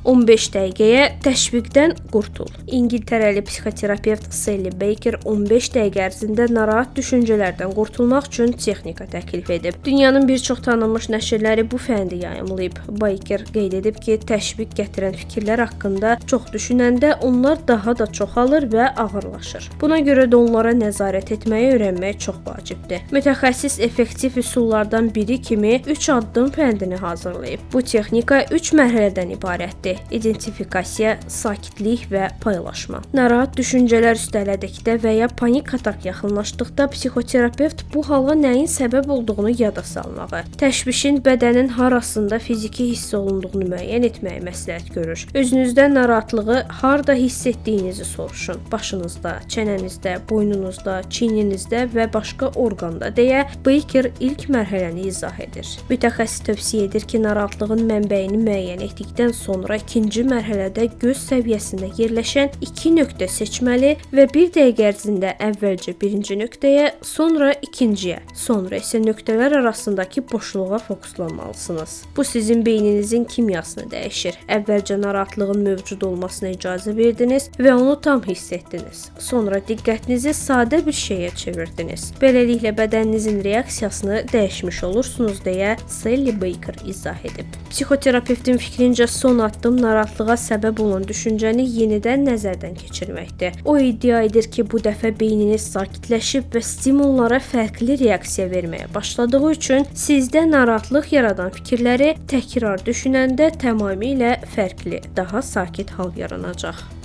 15 dəqiqəyə təşviqdən qurtul. İngiltərəli psixoterapevt Sally Baker 15 dəqiqə ərzində narahat düşüncələrdən qurtulmaq üçün texnika təklif edib. Dünyanın bir çox tanınmış nəşrləri bu fəndi yayımlayıb. Baker qeyd edib ki, təşviq gətirən fikirlər haqqında çox düşünəndə onlar daha da çoxalır və ağırlaşır. Buna görə də onlara nəzarət etməyi öyrənmək çox vacibdir. Mütəxəssis effektiv üsullardan biri kimi 3 addım fəndini hazırlayıb. Bu texnika 3 mərhələdən ibarətdir: identifikasiya, sakitlik və paylaşma. Narahat düşüncələr üstələdikdə və ya panik atak yaxınlaşdıqda psixoterapevt bu hala nəyin səbəb olduğunu yada salmağı, təşvişin bədənin harasında fiziki hiss olunduğunu müəyyən etməyi məsləhət görür. Özünüzdə narahatlığı harda hiss etdiyinizi soruşun. Başınızda, çənənizdə, boynunuzda, çiyninizdə və başqa orqanda deyə Baker ilk mərhələni izah edir. Mütəxəssis tövsiyə edir ki, narahatlığın mənbəyini müəyyən etdikdən sonra ikinci mərhələdə göz səviyyəsində yerləşən 2 nöqtə seçməli və 1 dəqiqə ərzində əvvəlcə birinci nöqtəyə, sonra ikinciyə, sonra isə nöqtələr arasındakı boşluğa fokuslanmalısınız. Bu sizin beyninizin kimyasını dəyişir. Əvvəlcə narahatlığın mövcud olmasına icazə verdiniz və onu tam hiss etdiniz. Sonra diqqətinizi sadə bir şeyə çevirdiniz. Beləliklə bədəninizin reaksiyasını dəyişmiş olursunuz deyə Sally Baker izah edib. Psixoterapevtin fikrincə son addım narahatlığa səbəb olan düşüncəni yenidən nəzərdən keçirməkdir. O iddia edir ki, bu dəfə beyniniz sakitləşib və stimullara fərqli reaksiya verməyə başladığı üçün sizdə narahatlıq yaradan fikirləri təkrar düşünəndə tamamilə fərqli, daha sakit hal yaranacaq.